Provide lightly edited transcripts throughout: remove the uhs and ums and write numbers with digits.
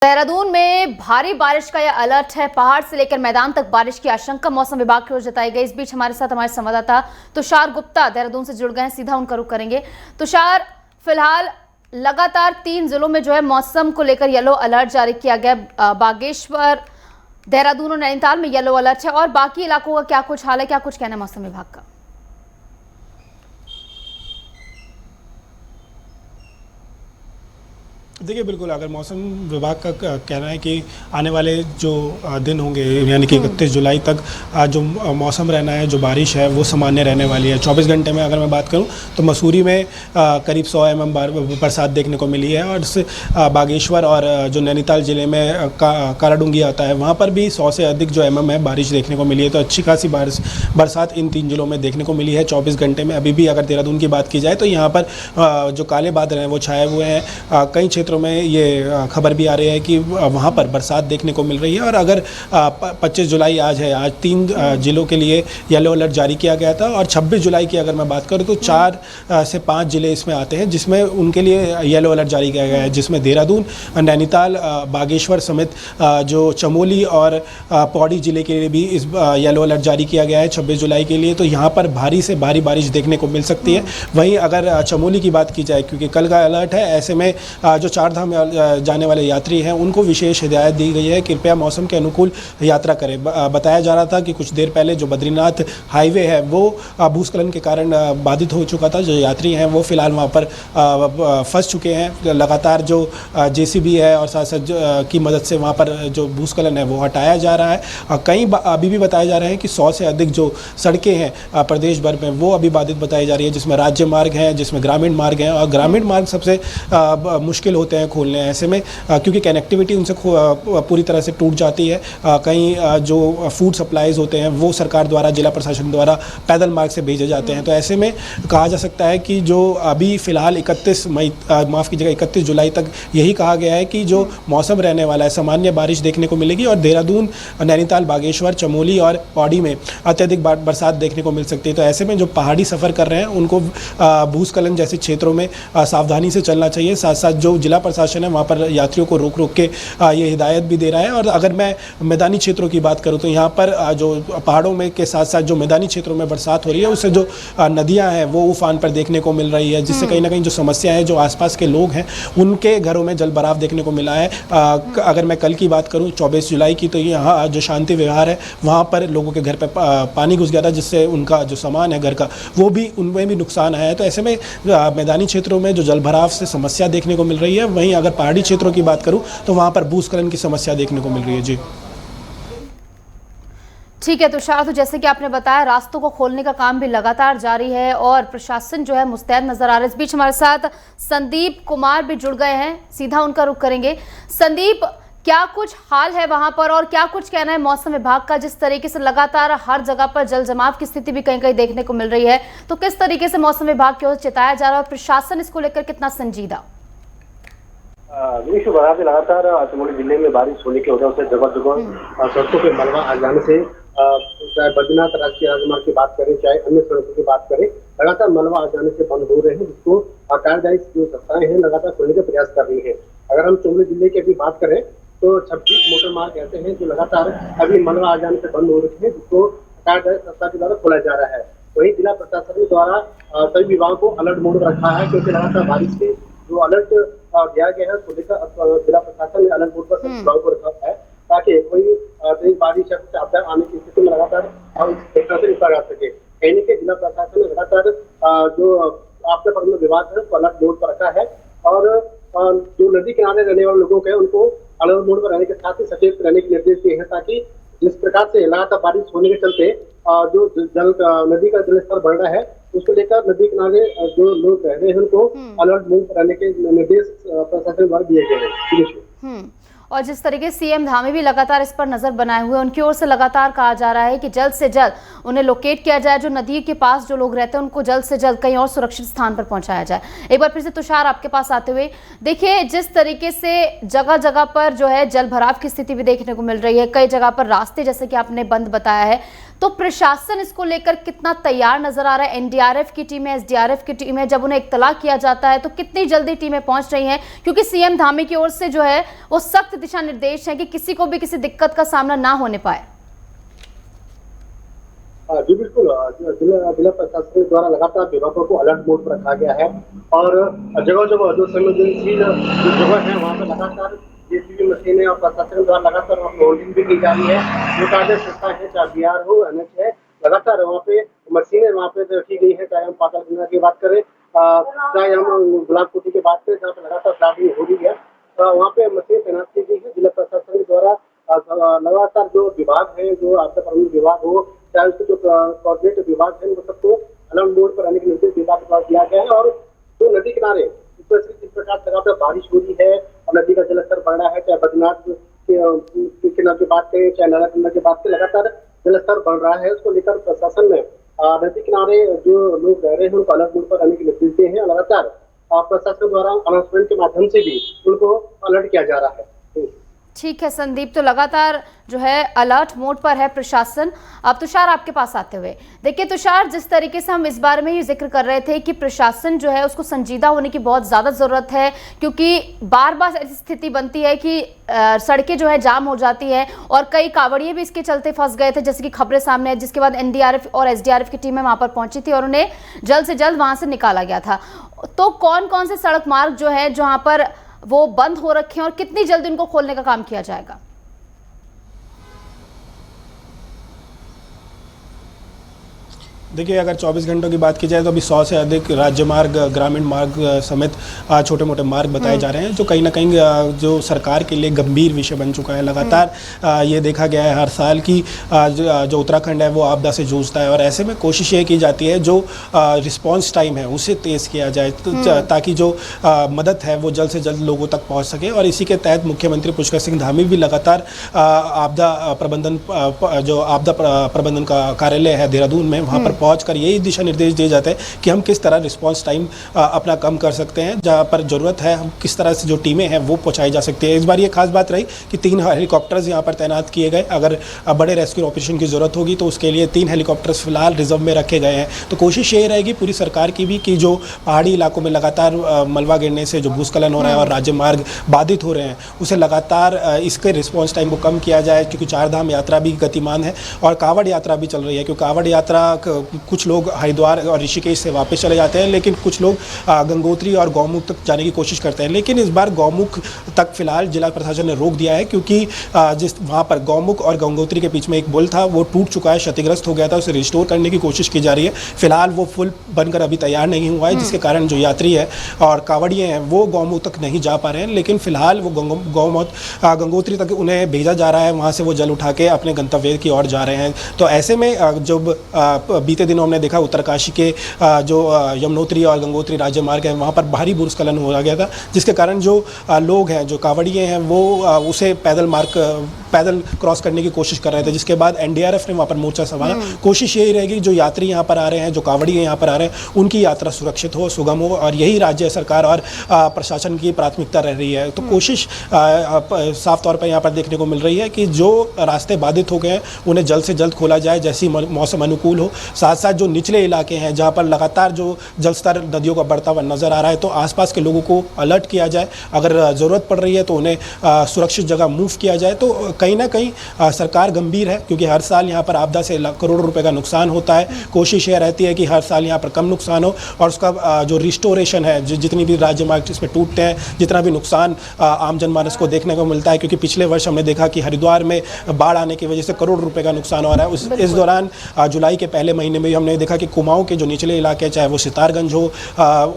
देहरादून में भारी बारिश का यह अलर्ट है। पहाड़ से लेकर मैदान तक बारिश की आशंका मौसम विभाग की ओर जताई गई। इस बीच हमारे साथ हमारे संवाददाता तुषार गुप्ता देहरादून से जुड़ गए हैं, सीधा उनका रुख करेंगे। तुषार, फिलहाल लगातार 3 जिलों में जो है मौसम को लेकर येलो अलर्ट जारी किया गया। बागेश्वर, देहरादून और नैनीताल में येलो अलर्ट है, और बाकी इलाकों का क्या कुछ हाल है, क्या कुछ कहना है मौसम विभाग का? देखिए, बिल्कुल अगर मौसम विभाग का कहना है कि आने वाले जो दिन होंगे यानी कि 31 जुलाई तक जो मौसम रहना है, जो बारिश है वो सामान्य रहने वाली है। 24 घंटे में अगर मैं बात करूं तो मसूरी में करीब 100 mm बरसात देखने को मिली है, और इससे बागेश्वर और जो नैनीताल ज़िले में काराडूंगी आता है वहाँ पर भी 100 से अधिक जो mm है बारिश देखने को मिली है। तो अच्छी खासी बरसात इन 3 जिलों में देखने को मिली है 24 घंटे में। अभी भी अगर देहरादून की बात की जाए तो यहाँ पर जो काले बादल हैं वो छाए हुए हैं। कई क्षेत्रों में ये खबर भी आ रही है कि वहाँ पर बरसात देखने को मिल रही है। और अगर 25 जुलाई आज है, आज 3 जिलों के लिए येलो अलर्ट जारी किया गया था, और 26 जुलाई की अगर मैं बात करूँ तो 4 से 5 जिले इसमें आते हैं जिसमें उनके लिए येलो अलर्ट जारी किया गया है, जिसमें देहरादून, नैनीताल, बागेश्वर समेत जो चमोली और पौड़ी जिले के लिए भी इस येलो अलर्ट जारी किया गया है 26 जुलाई के लिए। तो यहाँ पर भारी से भारी बारिश देखने को मिल सकती है। वहीं अगर चमोली की बात की जाए, क्योंकि कल का अलर्ट है, ऐसे में जो चारधाम जाने वाले यात्री हैं उनको विशेष हिदायत दी गई है, कृपया मौसम के अनुकूल यात्रा करें। बताया जा रहा था कि कुछ देर पहले जो बद्रीनाथ हाईवे है वो भूस्खलन के कारण बाधित हो चुका था। जो यात्री हैं वो फिलहाल वहाँ पर फंस चुके हैं। लगातार जो जेसीबी है और साथ साथ की मदद से वहाँ पर जो भूस्खलन है वो हटाया जा रहा है। कई अभी भी बताया जा रहे हैं कि 100 से अधिक जो सड़कें हैं प्रदेश भर में वो अभी बाधित बताई जा रही है, जिसमें राज्य मार्ग हैं, जिसमें ग्रामीण मार्ग हैं, और ग्रामीण मार्ग सबसे मुश्किल होते हैं खोलने। ऐसे में क्योंकि कनेक्टिविटी उनसे पूरी तरह से टूट जाती है। कहीं जो फूड सप्लाईज होते हैं वो सरकार द्वारा, जिला प्रशासन द्वारा पैदल मार्ग से भेजे जाते हैं। तो ऐसे में कहा जा सकता है कि जो अभी फिलहाल 31 जुलाई तक यही कहा गया है कि जो मौसम रहने वाला है सामान्य बारिश देखने को मिलेगी, और देहरादून, नैनीताल, बागेश्वर, चमोली और पौड़ी में अत्यधिक बरसात देखने को मिल सकती है। तो ऐसे में जो पहाड़ी सफ़र कर रहे हैं उनको भूस्खलन जैसे क्षेत्रों में सावधानी से चलना चाहिए। साथ साथ जो जिला प्रशासन है वहाँ पर यात्रियों को रोक के ये हिदायत भी दे रहा है। और अगर मैं मैदानी क्षेत्रों की बात करूँ तो यहाँ पर जो पहाड़ों में के साथ साथ जो मैदानी क्षेत्रों में बरसात हो रही है उससे जो नदियाँ हैं वो उफान पर देखने को मिल रही है, जिससे कहीं ना कहीं जो समस्या है, जो आसपास के लोग हैं उनके घरों में जल भराव देखने को मिला है। अगर मैं कल की बात करूँ 24 जुलाई की, तो यहाँ जो शांति विहार है वहाँ पर लोगों के घर पर पानी घुस गया था, जिससे उनका जो सामान है घर का वो भी, उनमें भी नुकसान आया है। तो ऐसे में मैदानी क्षेत्रों में जो जल भराव से समस्या देखने को मिल रही है। वहीं अगर पहाड़ी क्षेत्रों की बात करूं तो वहां पर भूस्खलन की समस्या देखने को मिल रही है। जी ठीक है तुषार, तो जैसे कि आपने बताया रास्तों को खोलने का काम भी लगातार जारी है और प्रशासन जो है मुस्तैद नजर आ रहा है। इस बीच हमारे साथ संदीप कुमार भी जुड़ गए हैं, सीधा उनका रुख करेंगे। संदीप, क्या कुछ हाल है वहां पर और क्या कुछ कहना है मौसम विभाग का? जिस तरीके से लगातार हर जगह पर जल जमाव की स्थिति भी कहीं कहीं देखने को मिल रही है, तो किस तरीके से मौसम विभाग की ओर से चेताया जा रहा है और प्रशासन इसको लेकर कितना संजीदा? लगातार चमोली जिले में बारिश होने की वजह से जगह जगह सड़कों पे मलबा आ जाने से, चाहे बद्रीनाथ राष्ट्रीय राजमार्ग की बात करें, चाहे अन्य सड़कों की बात करें, लगातार मलबा आ जाने से बंद हो रहे हैं, जिसको कार्यदायी जो संस्थाएं हैं लगातार खोलने का प्रयास कर रही है। अगर हम चमोली जिले की भी बात करें तो 26 मोटर मार्ग ऐसे हैं जो लगातार अभी मलबा आ जाने से बंद हो रहे हैं, जिसको कार्यदायी संस्था के द्वारा खोला जा रहा है। वही जिला प्रशासन द्वारा सभी विभागों को अलर्ट मोड में रखा है, क्योंकि लगातार बारिश के जो अलर्ट दिया गया है उसको लेकर जिला प्रशासन ने अलर्ट मोड पर सभी विभागों को रखा है, ताकि कोई तेज बारिश या कुछ आपदा आने की स्थिति में लगातार से निपटा जा सके। कहीं न कहीं जिला प्रशासन ने लगातार जो आपदा प्रबंधन विभाग है उसको अलर्ट मोड पर रखा है, और जो नदी किनारे रहने वाले लोगों के उनको अलर्ट मोड पर रहने के साथ ही सचेत रहने के निर्देश दिए हैं, ताकि जिस प्रकार से लगातार बारिश होने के चलते जो नदी का जल स्तर बढ़ रहा है उसको लेकर नदी किनारे जो लोग रह रहे हैं उनको अलर्ट मोड पर रहने के निर्देश प्रशासन द्वारा दिए गए हैं। और जिस तरीके से सीएम धामी भी लगातार इस पर नजर बनाए हुए, उनकी ओर से लगातार कहा जा रहा है कि जल्द से जल्द उन्हें लोकेट किया जाए, जो नदी के पास जो लोग रहते हैं उनको जल्द से जल्द कहीं और सुरक्षित स्थान पर पहुंचाया जाए। एक बार फिर से तुषार आपके पास आते हुए, देखिए जिस तरीके से जगह जगह पर जो है जल भराव की स्थिति भी देखने को मिल रही है, कई जगह पर रास्ते जैसे कि आपने बंद बताया है, तो प्रशासन इसको लेकर कितना तैयार नजर आ रहा है? एनडीआरएफ की टीम है, एसडीआरएफ की टीम है, जब उन्हें इत्तला किया जाता है तो कितनी जल्दी टीमें पहुंच रही हैं? क्योंकि सीएम धामी की ओर से जो है वो सख्त दिशा निर्देश हैं कि किसी को भी किसी दिक्कत का सामना ना होने पाए? जी बिल्कुल, जिला प्रशासन द्वारा लगातार विभागों को अलर्ट मोड पर रखा गया है और जगह जगह जो संवेदनशील जो जगह है वहाँ पर लगातार जेसीबी मशीनें और प्रशासन द्वारा लगातार वहाँ मॉनिटरिंग भी की जा रही है। जो कार्य संस्था है, चाहे बिहार हो, एनएच है, लगातार वहाँ पे मशीनें वहाँ पे रखी गई है। चाहे हम पातालगंगा की बात करें, चाहे हम गुलाबकोटी की बात करें, जहाँ पे लगातार प्लाटिंग हो रही है, वहाँ पे मशीन तैनात की गई है। जिला प्रशासन द्वारा लगातार जो विभाग है, जो आपदा प्रबंधन विभाग हो, चाहे उसके जो कोऑर्डिनेट विभाग है, वो सबको अलर्ट मोड पर रहने के निर्देश विभाग के द्वारा दिया गया है। और जो नदी किनारे जिस प्रकार से लगातार बारिश हो रही है और नदी का जलस्तर बढ़ रहा है, चाहे बद्रीनाथ के किनारे की बात करें, चाहे नालागंगा की बात करें, लगातार जलस्तर बढ़ रहा है। उसको लेकर प्रशासन ने नदी किनारे जो लोग रह रहे हैं उनको अलर्ट मोड पर रहने के निर्देश दिए हैं। लगातार प्रशासन द्वारा अनाउंसमेंट के माध्यम से भी उनको अलर्ट किया जा रहा है। ठीक है संदीप, तो लगातार जो है अलर्ट मोड पर है प्रशासन। अब तुषार आपके पास आते हुए, देखिए तुषार, जिस तरीके से हम इस बारे में ये जिक्र कर रहे थे कि प्रशासन जो है उसको संजीदा होने की बहुत ज़्यादा ज़रूरत है, क्योंकि बार बार ऐसी स्थिति बनती है कि सड़कें जो है जाम हो जाती है और कई कांवड़िए भी इसके चलते फंस गए थे, जैसे कि खबरें सामने है, जिसके बाद एनडीआरएफ और एसडीआरएफ की टीमें वहाँ पर पहुंची थी और उन्हें जल्द से जल्द वहाँ से निकाला गया था। तो कौन कौन से सड़क मार्ग जो है जहाँ पर वो बंद हो रखे हैं और कितनी जल्द इनको खोलने का काम किया जाएगा? देखिए, अगर 24 घंटों की बात की जाए तो अभी 100 से अधिक राज्य मार्ग, ग्रामीण मार्ग समेत छोटे मोटे मार्ग बताए जा रहे हैं, जो कहीं ना कहीं जो सरकार के लिए गंभीर विषय बन चुका है। लगातार ये देखा गया है हर साल की जो उत्तराखंड है वो आपदा से जूझता है और ऐसे में कोशिश ये की जाती है जो रिस्पांस टाइम है उसे तेज़ किया जाए, ताकि जो मदद है वो जल्द से जल्द लोगों तक पहुँच सके। और इसी के तहत मुख्यमंत्री पुष्कर सिंह धामी भी लगातार आपदा प्रबंधन का कार्यालय है देहरादून में, वहाँ पर पहुंचकर यही दिशा निर्देश दिए जाते हैं कि हम किस तरह रिस्पांस टाइम अपना कम कर सकते हैं, जहां पर ज़रूरत है हम किस तरह से जो टीमें हैं वो पहुंचाई जा सकती है। इस बार ये खास बात रही कि 3 हेलीकॉप्टर्स यहां पर तैनात किए गए। अगर बड़े रेस्क्यू ऑपरेशन की ज़रूरत होगी तो उसके लिए 3 हेलीकॉप्टर्स फिलहाल रिजर्व में रखे गए हैं। तो कोशिश यही रहेगी पूरी सरकार की भी कि जो पहाड़ी इलाकों में लगातार मलबा गिरने से जो भूस्खलन हो रहा है और राज्य मार्ग बाधित हो रहे हैं, उसे लगातार इसके रिस्पॉन्स टाइम को कम किया जाए, क्योंकि 4 धाम यात्रा भी गतिमान है और कांवड़ यात्रा भी चल रही है। क्योंकि कांवड़ यात्रा कुछ लोग हरिद्वार और ऋषिकेश से वापस चले जाते हैं, लेकिन कुछ लोग गंगोत्री और गौमुख तक जाने की कोशिश करते हैं। लेकिन इस बार गौमुख तक फिलहाल जिला प्रशासन ने रोक दिया है, क्योंकि जिस वहाँ पर गौमुख और गंगोत्री के बीच में एक पुल था वो टूट चुका है, क्षतिग्रस्त हो गया था, उसे रिस्टोर करने की कोशिश की जा ररी है। फिलहाल वो पुल बनकर अभी तैयार नहीं हुआ है, जिसके कारण जो यात्री है और कांवड़िए हैं वो गौमुख तक नहीं जा पा रहे हैं। लेकिन फिलहाल वो गंगोत्री तक उन्हें भेजा जा रहा है, वहाँ से वो जल उठा के अपने गंतव्य की ओर जा रहे हैं। तो ऐसे में जब बीते दिनों हमने देखा उत्तरकाशी के जो यमुनोत्री और गंगोत्री राज्य मार्ग है वहाँ पर भारी भूस्खलन हो गया था, जिसके कारण जो लोग हैं, जो कांवड़िए हैं, वो उसे पैदल क्रॉस करने की कोशिश कर रहे थे, जिसके बाद एनडीआरएफ ने वहाँ पर मोर्चा संभाला। कोशिश यही रहेगी जो यात्री यहाँ पर आ रहे हैं, जो कांवड़िए यहाँ पर आ रहे हैं, उनकी यात्रा सुरक्षित हो, सुगम हो, और यही राज्य सरकार और प्रशासन की प्राथमिकता रह रही है। तो कोशिश साफ तौर पर यहाँ पर देखने को मिल रही है कि जो रास्ते बाधित हो गए हैं उन्हें जल्द से जल्द खोला जाए, जैसी मौसम अनुकूल हो। साथ साथ जो निचले इलाके हैं जहाँ पर लगातार जो जलस्तर नदियों का बढ़ता हुआ नजर आ रहा है, तो आसपास के लोगों को अलर्ट किया जाए। अगर ज़रूरत पड़ रही है तो उन्हें सुरक्षित जगह मूव किया जाए। तो कहीं ना कहीं सरकार गंभीर है, क्योंकि हर साल यहाँ पर आपदा से करोड़ों रुपए का नुकसान होता है। कोशिश यह रहती है कि हर साल यहाँ पर कम नुकसान हो और उसका जो रिस्टोरेशन है, जितनी भी राज्य मार्ग इसमें टूटते हैं, जितना भी नुकसान आम जनमानस को देखने को मिलता है, क्योंकि पिछले वर्ष हमने देखा कि हरिद्वार में बाढ़ आने की वजह से करोड़ रुपए का नुकसान हो रहा है। इस दौरान जुलाई के पहले महीने में हमने देखा कि कुमाऊं के जो निचले इलाके, चाहे वो सितारगंज हो,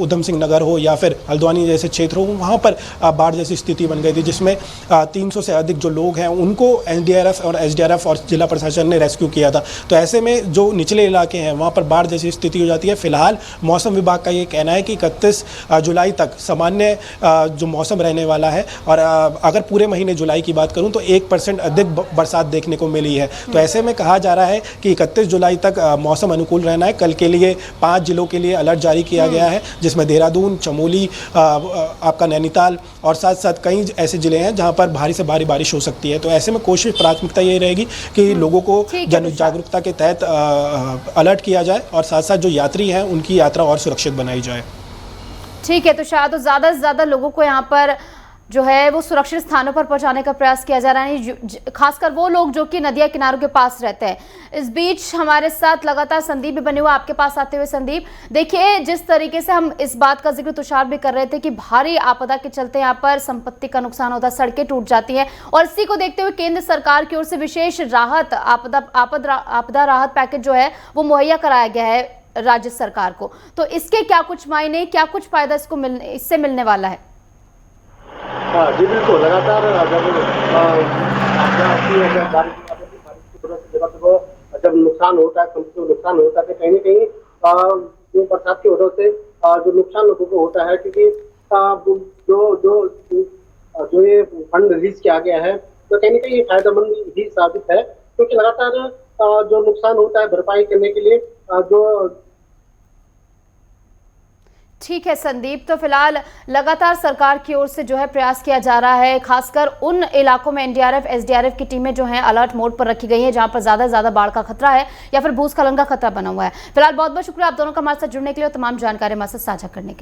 उधम सिंह नगर हो या फिर हल्द्वानी जैसे क्षेत्र हो, वहाँ पर बाढ़ जैसी स्थिति बन गई थी, जिसमें 300 से अधिक जो लोग हैं उनको एनडीआरएफ और एसडीआरएफ और जिला प्रशासन ने रेस्क्यू किया था। तो ऐसे में जो निचले इलाके हैं वहाँ पर बाढ़ जैसी स्थिति हो जाती है। फिलहाल मौसम विभाग का ये कहना है कि 31 जुलाई तक सामान्य जो मौसम रहने वाला है, और अगर पूरे महीने जुलाई की बात करूँ तो 1% अधिक बरसात देखने को मिली है। तो ऐसे में कहा जा रहा है कि 31 जुलाई तक मौसम अनुकूल रहना है। कल के लिए 5 जिलों के लिए अलर्ट जारी किया गया है, जिसमें देहरादून, चमोली, आपका नैनीताल और साथ साथ कई ऐसे जिले हैं जहां पर भारी से भारी बारिश हो सकती है। तो ऐसे में कोशिश, प्राथमिकता यही रहेगी कि लोगों को जन जागरूकता के तहत अलर्ट किया जाए और साथ साथ जो यात्री हैं उनकी यात्रा और सुरक्षित बनाई जाए। ठीक है, तो शायद ज़्यादा से ज़्यादा लोगों को यहाँ पर जो है वो सुरक्षित स्थानों पर पहुंचाने का प्रयास किया जा रहा है, खासकर वो लोग जो कि नदिया किनारों के पास रहते हैं। इस बीच हमारे साथ लगातार संदीप भी बने हुए, आपके पास आते हुए संदीप, देखिए जिस तरीके से हम इस बात का जिक्र तुषार भी कर रहे थे कि भारी आपदा के चलते यहाँ पर संपत्ति का नुकसान होता है, सड़कें टूट जाती हैं, और इसी को देखते हुए केंद्र सरकार की ओर से विशेष राहत आपदा राहत पैकेज जो है वो मुहैया कराया गया है राज्य सरकार को। तो इसके क्या कुछ मायने, क्या कुछ फायदा इससे मिलने वाला है? हाँ जी बिल्कुल, लगातार जब नुकसान होता है, संपत्ति को नुकसान होता है, कहीं ना कहीं जो बरसात की वजह से जो नुकसान लोगों को होता है, क्योंकि जो जो जो ये फंड रिलीज किया गया है तो कहीं ना कहीं ये फायदेमंद ही साबित है, क्योंकि लगातार जो नुकसान होता है भरपाई करने के लिए जो। ठीक है संदीप, तो फिलहाल लगातार सरकार की ओर से जो है प्रयास किया जा रहा है, खासकर उन इलाकों में एनडीआरएफ एसडीआरएफ की टीमें जो हैं अलर्ट मोड पर रखी गई हैं जहां पर ज्यादा बाढ़ का खतरा है या फिर भूस्खलन का खतरा बना हुआ है। फिलहाल बहुत बहुत शुक्रिया आप दोनों का हमारे साथ जुड़ने के लिए और तमाम जानकारी हमारे साथ साझा करने के लिए।